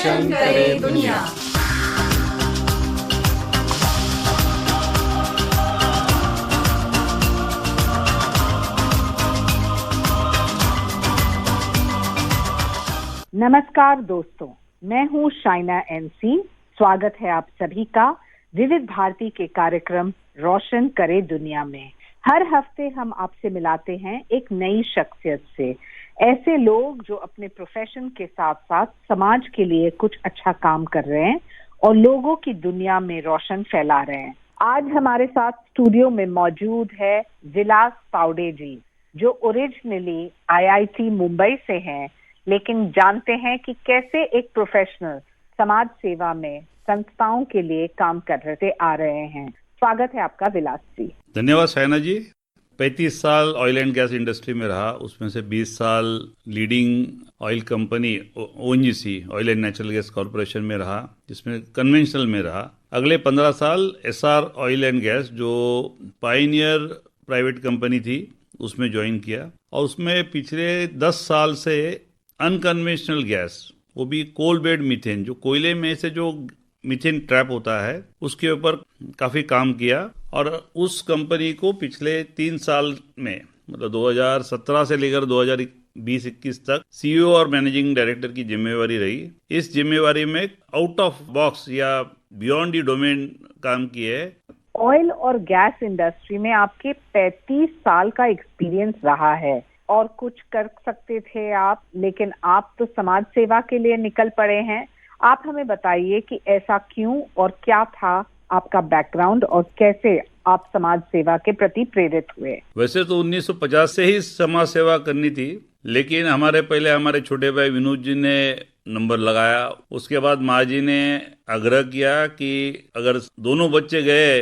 रोशन करे दुनिया। नमस्कार दोस्तों, मैं हूँ शाइना एनसी। स्वागत है आप सभी का विविध भारती के कार्यक्रम रोशन करे दुनिया में। हर हफ्ते हम आपसे मिलाते हैं एक नई शख्सियत से, ऐसे लोग जो अपने प्रोफेशन के साथ साथ समाज के लिए कुछ अच्छा काम कर रहे हैं और लोगों की दुनिया में रोशन फैला रहे हैं। आज हमारे साथ स्टूडियो में मौजूद है विलास तावड़े जी, जो ओरिजिनली आईआईटी मुंबई से हैं, लेकिन जानते हैं कि कैसे एक प्रोफेशनल समाज सेवा में संस्थाओं के लिए काम करते आ रहे हैं। स्वागत है आपका विलास जी। धन्यवाद शाइना जी। 35 साल ऑयल एंड गैस इंडस्ट्री में रहा, उसमें से 20 साल leading oil company ONGC oil and natural gas corporation में रहा, जिसमें कन्वेंशनल में रहा। अगले 15 साल एसआर ऑयल एंड गैस, जो पायनियर प्राइवेट कंपनी थी, उसमें ज्वाइन किया। और उसमें पिछले 10 साल से अनकन्वेंशनल गैस, वो भी कोल बेड मीथेन, जो कोयले में से जो मीथेन ट्रैप होता है, उसके ऊपर काफी काम किया। और उस कंपनी को पिछले 3 साल में, मतलब 2017 से लेकर 2020-21 तक सीईओ और मैनेजिंग डायरेक्टर की जिम्मेवारी रही। इस जिम्मेवारी में आउट ऑफ बॉक्स या बियॉन्ड दी डोमेन काम किए। ऑयल और गैस इंडस्ट्री में आपके 35 साल का एक्सपीरियंस रहा है और कुछ कर सकते थे आप, लेकिन आप तो समाज सेवा के लिए निकल पड़े हैं। आप हमें बताइए कि ऐसा क्यों और क्या था आपका बैकग्राउंड और कैसे आप समाज सेवा के प्रति प्रेरित हुए। वैसे तो 1950 से ही समाज सेवा करनी थी, लेकिन हमारे छोटे भाई विनोद जी ने नंबर लगाया। उसके बाद माँ जी ने आग्रह किया कि अगर दोनों बच्चे गए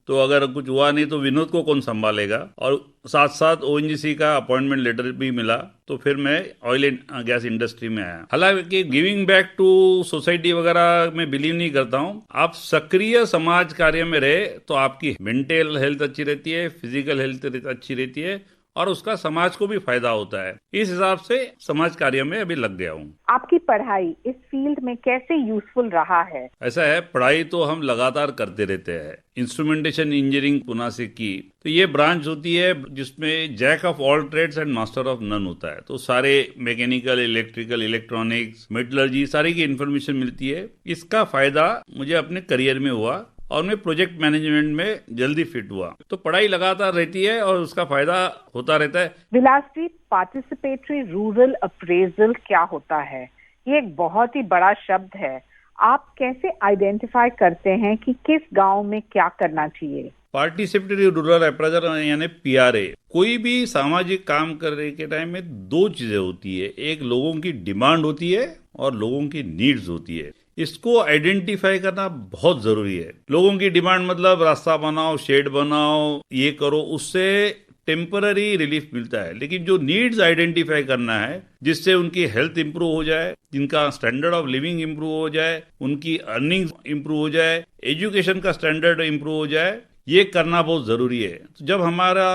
तो अगर कुछ हुआ नहीं तो विनोद को कौन संभालेगा। और साथ साथ ओएनजीसी का अपॉइंटमेंट लेटर भी मिला, तो फिर मैं ऑयल एंड गैस इंडस्ट्री में आया। हालांकि गिविंग बैक टू सोसाइटी वगैरह में बिलीव नहीं करता हूँ। आप सक्रिय समाज कार्य में रहे तो आपकी मेंटल हेल्थ अच्छी रहती है, फिजिकल हेल्थ अच्छी रहती है और उसका समाज को भी फायदा होता है। इस हिसाब से समाज कार्य में अभी लग गया हूँ। आपकी पढ़ाई इस फील्ड में कैसे यूजफुल रहा है? ऐसा है, पढ़ाई तो हम लगातार करते रहते हैं। इंस्ट्रूमेंटेशन इंजीनियरिंग पुणे से की, तो ये ब्रांच होती है जिसमें jack of all trades and master of none होता है। तो सारे मैकेनिकल, इलेक्ट्रिकल, इलेक्ट्रॉनिक्स, मेटलर्जी, सारी की इन्फॉर्मेशन मिलती है। इसका फायदा मुझे अपने करियर में हुआ और मैं प्रोजेक्ट मैनेजमेंट में जल्दी फिट हुआ। तो पढ़ाई लगातार रहती है और उसका फायदा होता रहता है। विलास जी, पार्टिसिपेटरी रूरल अप्रेजल क्या होता है? ये एक बहुत ही बड़ा शब्द है। आप कैसे आइडेंटिफाई करते हैं कि किस गांव में क्या करना चाहिए? पार्टिसिपेटरी रूरल अप्रेजल यानी पीआरए, कोई भी सामाजिक काम करने के टाइम में 2 चीजें होती है। एक लोगों की डिमांड होती है और लोगों की नीड्स होती है। इसको आइडेंटिफाई करना बहुत जरूरी है। लोगों की डिमांड मतलब रास्ता बनाओ, शेड बनाओ, ये करो, उससे टेम्पररी रिलीफ मिलता है। लेकिन जो नीड्स आइडेंटिफाई करना है, जिससे उनकी हेल्थ इंप्रूव हो जाए, जिनका स्टैंडर्ड ऑफ लिविंग इंप्रूव हो जाए, उनकी अर्निंग इंप्रूव हो जाए, एजुकेशन का स्टैंडर्ड इंप्रूव हो जाए, ये करना बहुत जरूरी है। तो जब हमारा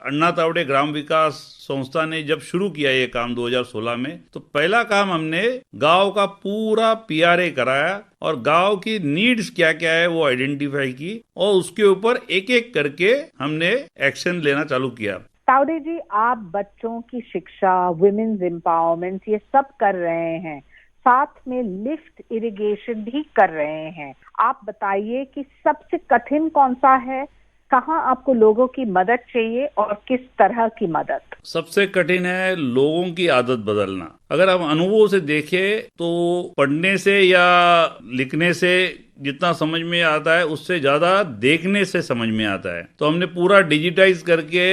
अन्ना तावड़े ग्राम विकास संस्था ने जब शुरू किया ये काम 2016 में, तो पहला काम हमने गांव का पूरा पीआरए कराया और गांव की नीड्स क्या क्या है वो आइडेंटिफाई की और उसके ऊपर एक एक करके हमने एक्शन लेना चालू किया। तावड़े जी, आप बच्चों की शिक्षा, वुमेन्स एम्पावरमेंट, ये सब कर रहे हैं, साथ में लिफ्ट इरिगेशन भी कर रहे हैं। आप बताइए कि सबसे कठिन कौन सा है? कहाँ आपको लोगों की मदद चाहिए और किस तरह की मदद? सबसे कठिन है लोगों की आदत बदलना। अगर हम अनुभव से देखें तो पढ़ने से या लिखने से जितना समझ में आता है, उससे ज्यादा देखने से समझ में आता है। तो हमने पूरा डिजिटाइज करके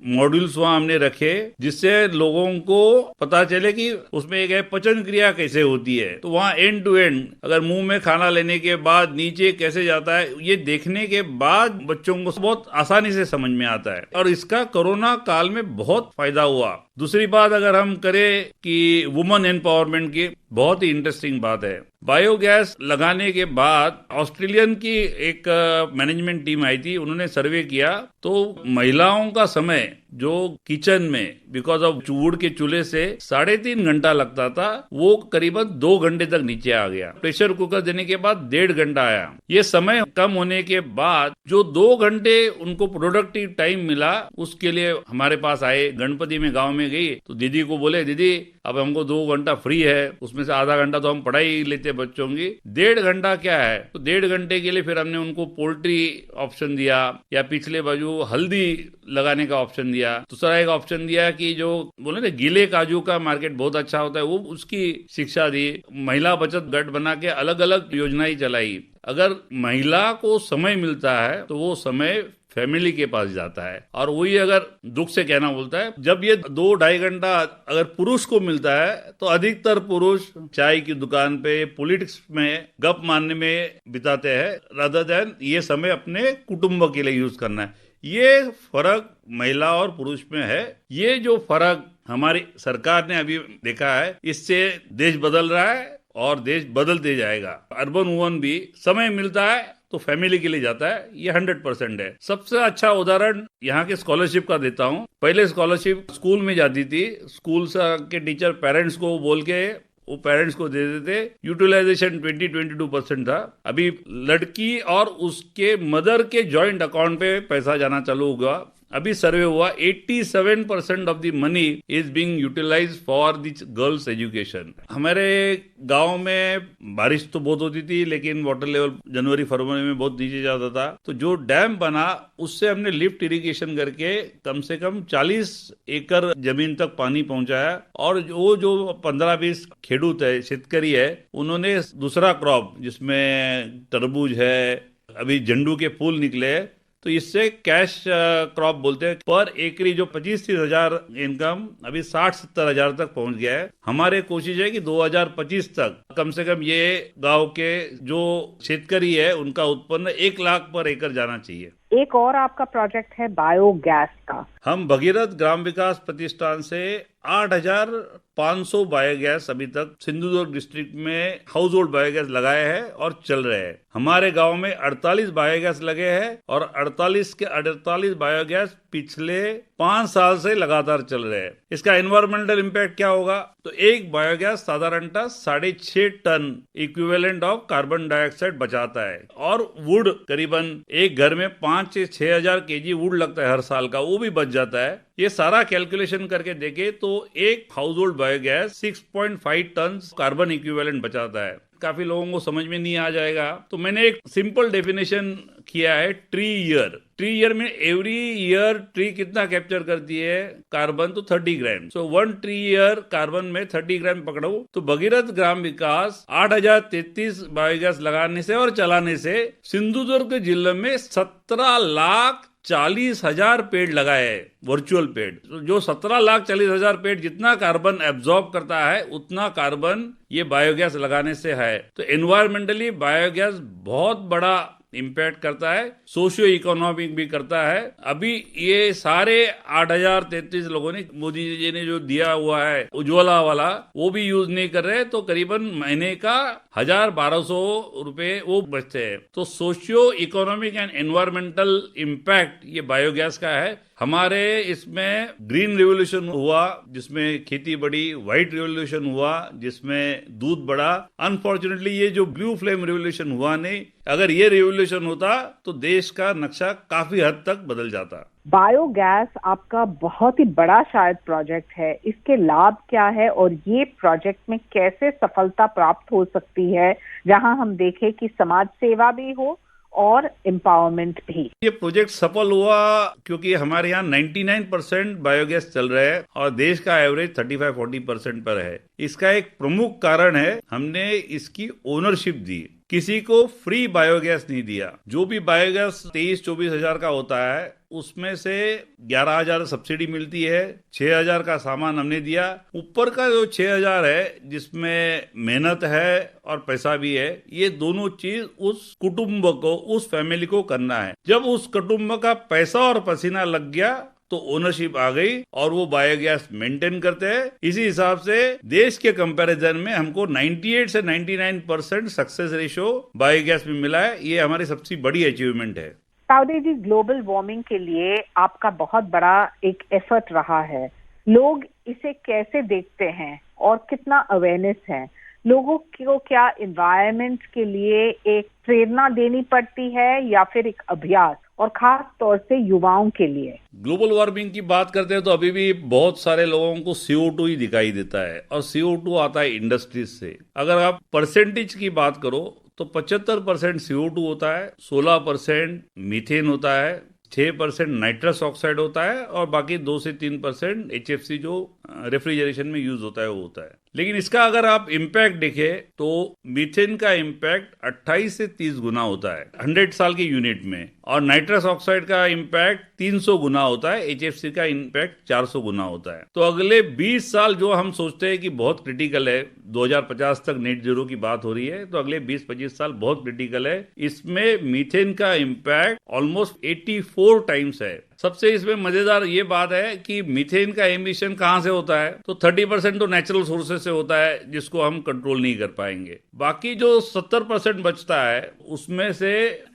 मॉड्यूल्स वहां हमने रखे, जिससे लोगों को पता चले कि उसमें एक है पचन क्रिया कैसे होती है। तो वहां एंड टू एंड, अगर मुंह में खाना लेने के बाद नीचे कैसे जाता है, ये देखने के बाद बच्चों को बहुत आसानी से समझ में आता है और इसका कोरोना काल में बहुत फायदा हुआ। दूसरी बात अगर हम करें कि वुमेन एम्पावरमेंट की, बहुत ही इंटरेस्टिंग बात है। बायोगैस लगाने के बाद ऑस्ट्रेलियन की एक मैनेजमेंट टीम आई थी, उन्होंने सर्वे किया तो महिलाओं का समय जो किचन में बिकॉज ऑफ वुड के चूल्हे से 3.5 घंटा लगता था, वो करीबन 2 घंटे तक नीचे आ गया। प्रेशर कुकर देने के बाद 1.5 घंटा आया। ये समय कम होने के बाद जो 2 घंटे उनको प्रोडक्टिव टाइम मिला, उसके लिए हमारे पास आए। गणपति में गांव में गई तो दीदी को बोले, दीदी अब हमको 2 घंटा फ्री है, उसमें से आधा घंटा तो हम पढ़ाई लेते बच्चों की, 1.5 घंटा क्या है। तो 1.5 घंटे के लिए फिर हमने उनको पोल्ट्री ऑप्शन दिया, या पिछले बाजू हल्दी लगाने का ऑप्शन दिया। दूसरा एक ऑप्शन दिया कि जो बोले ना गीले काजू का मार्केट बहुत अच्छा होता है, वो उसकी शिक्षा दी। महिला बचत गठ बना के अलग अलग योजनाएं चलाई। अगर महिला को समय मिलता है तो वो समय फैमिली के पास जाता है। और वही अगर दुख से कहना बोलता है, जब ये 2-2.5 घंटा अगर पुरुष को मिलता है तो अधिकतर पुरुष चाय की दुकान पे, पॉलिटिक्स में गप मारने में बिताते हैं, रादर देन ये समय अपने कुटुंब के लिए यूज करना है। ये फर्क महिला और पुरुष में है। ये जो फर्क हमारी सरकार ने अभी देखा है, इससे देश बदल रहा है और देश बदलते जाएगा। अर्बन वुमन भी समय मिलता है तो फैमिली के लिए जाता है, ये 100% है। सबसे अच्छा उदाहरण यहाँ के स्कॉलरशिप का देता हूँ। पहले स्कॉलरशिप स्कूल में जाती थी, स्कूल के टीचर पेरेंट्स को बोल के वो पेरेंट्स को दे देते। यूटिलाइजेशन 20-22% था। अभी लड़की और उसके मदर के जॉइंट अकाउंट पे पैसा जाना चालू होगा। अभी सर्वे हुआ 87% of the money is being utilised for the girls education. हमारे गांव में बारिश तो बहुत होती थी, लेकिन वाटर लेवल जनवरी फरवरी में बहुत नीचे जाता था। तो जो डैम बना उससे हमने लिफ्ट इरिगेशन करके कम से कम 40 एकड़ जमीन तक पानी पहुंचाया। और वो जो 15-20 खेडूत है, शेतकरी है, उन्होंने दूसरा क्रॉप जिसमें तरबूज है, अभी झंडू के फूल निकले, तो इससे कैश क्रॉप बोलते हैं, पर एकरी जो 25-30 हजार इनकम अभी 60-70 हजार तक पहुंच गया है। हमारे कोशिश है कि 2025 तक कम से कम ये गांव के जो शेतकरी है उनका उत्पन्न 1 लाख पर एकड़ जाना चाहिए। एक और आपका प्रोजेक्ट है बायोगैस का। हम भगीरथ ग्राम विकास प्रतिष्ठान से 8,500 बायोगैस अभी तक सिंधुदुर्ग डिस्ट्रिक्ट में हाउस होल्ड बायोगैस लगाए हैं और चल रहे हैं। हमारे गांव में 48 बायोगैस लगे हैं और 48 के 48 बायोगैस पिछले 5 साल से लगातार चल रहे हैं। इसका एनवायरमेंटल इम्पैक्ट क्या होगा? तो एक बायोगैस साधारणतः 6.5 ton equivalent of carbon dioxide बचाता है। और वुड करीबन एक घर में 5 से 6 हजार केजी वुड लगता है हर साल का, वो भी बच जाता है। ये सारा कैलकुलेशन करके देखे तो एक household biogas 6.5 ton carbon equivalent बचाता है। काफी लोगों को समझ में नहीं आ जाएगा, तो मैंने एक सिंपल डेफिनेशन किया है, ट्री ईयर। ट्री ईयर में एवरी ईयर ट्री कितना कैप्चर करती है कार्बन? तो 30 ग्राम। सो 1 ट्री ईयर कार्बन में 30 ग्राम पकड़ो। तो भगीरथ ग्राम विकास 8,033 बायोगैस लगाने से और चलाने से सिंधुदुर्ग जिले में 17,40,000 पेड़ लगाए हैं, वर्चुअल पेड़। जो 17,40,000 पेड़ जितना कार्बन एब्जॉर्ब करता है उतना कार्बन ये बायोगैस लगाने से है। तो एनवायरमेंटली बायोगैस बहुत बड़ा इम्पैक्ट करता है, सोशियो इकोनॉमिक भी करता है। अभी ये सारे 8,033 लोगों ने, मोदी जी ने जो दिया हुआ है उज्ज्वला वाला, वो भी यूज नहीं कर रहे, तो करीबन महीने का 1,000-1,200 रुपए वो बचते हैं। तो socio economic and environmental impact ये बायोगैस का है। हमारे इसमें ग्रीन रिवोल्यूशन हुआ जिसमें खेती बढ़ी, व्हाइट रिवोल्यूशन हुआ जिसमें दूध बढ़ा। अनफॉर्चुनेटली ये जो ब्लू फ्लेम रिवोल्यूशन हुआ नहीं। अगर ये रिवोल्यूशन होता तो देश का नक्शा काफी हद तक बदल जाता। बायोगैस आपका बहुत ही बड़ा शायद प्रोजेक्ट है, इसके लाभ क्या है और ये प्रोजेक्ट में कैसे सफलता प्राप्त हो सकती है, जहां हम देखें कि समाज सेवा भी हो और एम्पावरमेंट भी। ये प्रोजेक्ट सफल हुआ क्योंकि हमारे यहाँ 99% बायोगैस चल रहा है और देश का एवरेज 35-40% पर है। इसका एक प्रमुख कारण है, हमने इसकी ओनरशिप दी, किसी को फ्री बायोगैस नहीं दिया। जो भी बायोगैस 23-24 हजार का होता है उसमें से 11,000 सब्सिडी मिलती है, 6,000 का सामान हमने दिया। ऊपर का जो 6,000 है जिसमें मेहनत है और पैसा भी है, ये दोनों चीज उस कुटुंब को, उस फैमिली को करना है। जब उस कुटुंब का पैसा और पसीना लग गया तो ओनरशिप आ गई और वो बायोगैस मेंटेन करते हैं। इसी हिसाब से देश के कंपैरिजन में हमको 98 से 99% सक्सेस रेशियो बायोगैस में मिला है। ये हमारी सबसे बड़ी अचीवमेंट है। तावड़े जी, ग्लोबल वार्मिंग के लिए आपका बहुत बड़ा एक एफर्ट रहा है। लोग इसे कैसे देखते हैं और कितना अवेयरनेस है? लोगों को क्या एनवायरनमेंट के लिए एक प्रेरणा देनी पड़ती है या फिर एक अभ्यास, और खास तौर से युवाओं के लिए? ग्लोबल वार्मिंग की बात करते हैं तो अभी भी बहुत सारे लोगों को CO2 ही दिखाई देता है, और CO2 आता है इंडस्ट्रीज से। अगर आप परसेंटेज की बात करो तो 75% CO2 होता है, 16% मीथेन होता है, 6% नाइट्रस ऑक्साइड होता है, और बाकी 2 से 3% HFC जो रेफ्रिजरेशन में यूज होता है वो होता है। लेकिन इसका अगर आप इम्पैक्ट देखें तो मीथेन का इम्पैक्ट 28 से 30 गुना होता है 100 साल के यूनिट में, और नाइट्रस ऑक्साइड का इम्पैक्ट 300 गुना होता है, HFC का इम्पैक्ट 400 गुना होता है। तो अगले 20 साल जो हम सोचते हैं कि बहुत क्रिटिकल है, 2050 तक नेट जीरो की बात हो रही है, तो अगले 20-25 साल बहुत क्रिटिकल है। इसमें मीथेन का इम्पैक्ट ऑलमोस्ट 84 टाइम्स है। सबसे इसमें मजेदार ये बात है कि मीथेन का एमिशन कहां से होता है, तो 30% तो नेचुरल सोर्सेज से होता है जिसको हम कंट्रोल नहीं कर पाएंगे। बाकी जो 70% बचता है उसमें से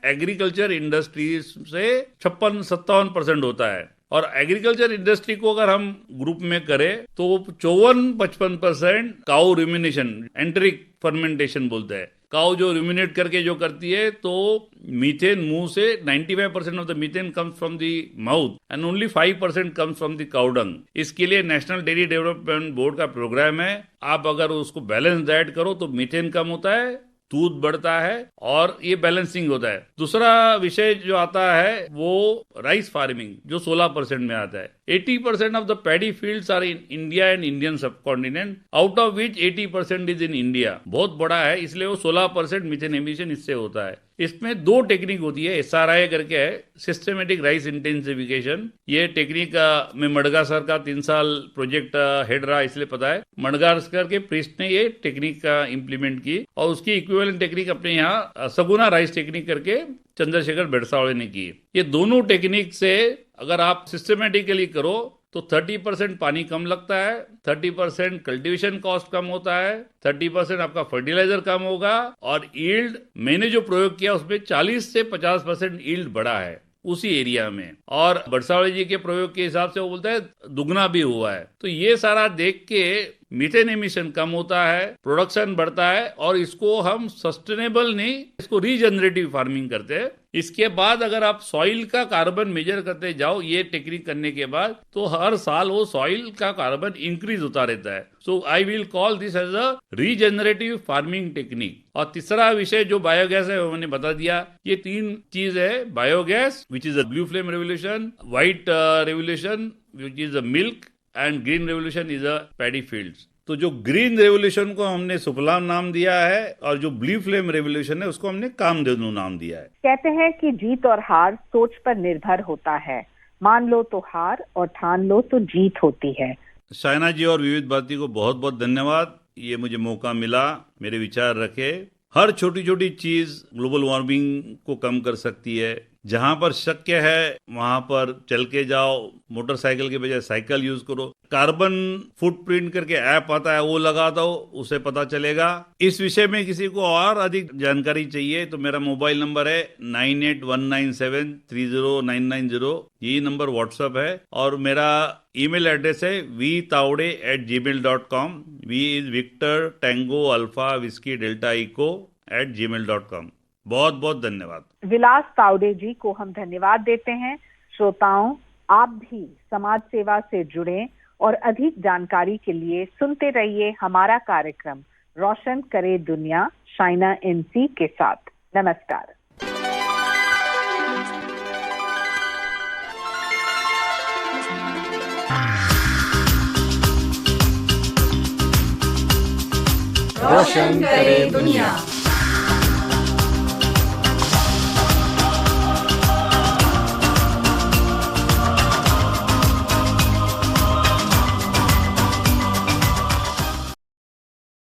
एग्रीकल्चर इंडस्ट्रीज से 56-57% होता है। और एग्रीकल्चर इंडस्ट्री को अगर हम ग्रुप में करें तो 54-55% काउ रुमिनेशन, एंटरिक फर्मेंटेशन बोलते हैं। काउ जो रुमिनेट करके जो करती है, तो मीथेन मुंह से 95% of the methane comes from the mouth and only 5% comes from the cow dung. इसके लिए नेशनल डेयरी डेवलपमेंट बोर्ड का प्रोग्राम है। आप अगर उसको बैलेंस डाइट करो तो मीथेन कम होता है, दूध बढ़ता है, और ये बैलेंसिंग होता है। दूसरा विषय जो आता है वो राइस फार्मिंग, जो 16% में आता है। 80% of the paddy fields are in India and Indian subcontinent, out of which 80% is in India. बहुत बड़ा है, इसलिए वो 16% मीथेन एमिशन इससे होता है। इसमें 2 टेक्निक होती है, SRI करके है, सिस्टमेटिक राइस इंटेंसिफिकेशन। ये टेक्निक में मडगास्कर का 3 साल प्रोजेक्ट हेड रहा, इसलिए पता है। मडगास्कर के प्रीस्ट ने ये टेक्निक इम्प्लीमेंट की, और उसकी इक्विवेलेंट टेक्निक अपने यहाँ सगुना राइस टेक्निक करके चंद्रशेखर बेड़सावड़े ने की। ये दोनों टेक्निक से अगर आप सिस्टमेटिकली करो तो 30% पानी कम लगता है, 30% कल्टीवेशन कॉस्ट कम होता है, 30% आपका फर्टिलाइजर कम होगा, और यील्ड मैंने जो प्रयोग किया उसमें 40 से 50% यील्ड बढ़ा है उसी एरिया में। और बरसावड़े जी के प्रयोग के हिसाब से वो बोलता है दुगना भी हुआ है। तो ये सारा देख के मीथेन एमिशन कम होता है, प्रोडक्शन बढ़ता है, और इसको हम सस्टेनेबल नहीं, इसको रीजनरेटिव फार्मिंग करते हैं। इसके बाद अगर आप सॉइल का कार्बन मेजर करते जाओ ये टेक्निक करने के बाद, तो हर साल वो सॉइल का कार्बन इंक्रीज होता रहता है। So I will call this as a regenerative farming technique. और तीसरा विषय जो बायोगैस है वो मैंने बता दिया। ये 3 चीज है, biogas which is a blue flame revolution, white revolution which is a milk, and green revolution is a paddy fields. तो जो ग्रीन रेवोल्यूशन को हमने सुफलाम नाम दिया है, और जो ब्लू फ्लेम रेवोल्यूशन है उसको हमने कामधेनु नाम दिया है। कहते हैं कि जीत और हार सोच पर निर्भर होता है। मान लो तो हार, और ठान लो तो जीत होती है। शायना जी और विविध भारती को बहुत बहुत धन्यवाद, ये मुझे मौका मिला मेरे विचार रखे। हर छोटी छोटी चीज ग्लोबल वार्मिंग को कम कर सकती है। जहां पर शक्य है वहां पर चल के जाओ, मोटरसाइकिल के बजाय साइकिल यूज करो। कार्बन फुटप्रिंट करके ऐप आता है वो लगा दो, उसे पता चलेगा। इस विषय में किसी को और अधिक जानकारी चाहिए तो मेरा मोबाइल नंबर है 9819730990। यही नंबर व्हाट्सएप है, और मेरा ईमेल एड्रेस है vtaude@gmail.com। V is Victor tango alpha whiskey delta echo @gmail.com। बहुत बहुत धन्यवाद। विलास तावड़े जी को हम धन्यवाद देते हैं। श्रोताओं, आप भी समाज सेवा से जुड़ें और अधिक जानकारी के लिए सुनते रहिए हमारा कार्यक्रम रोशन करे दुनिया शाइना NC के साथ। नमस्कार। रोशन करे दुनिया।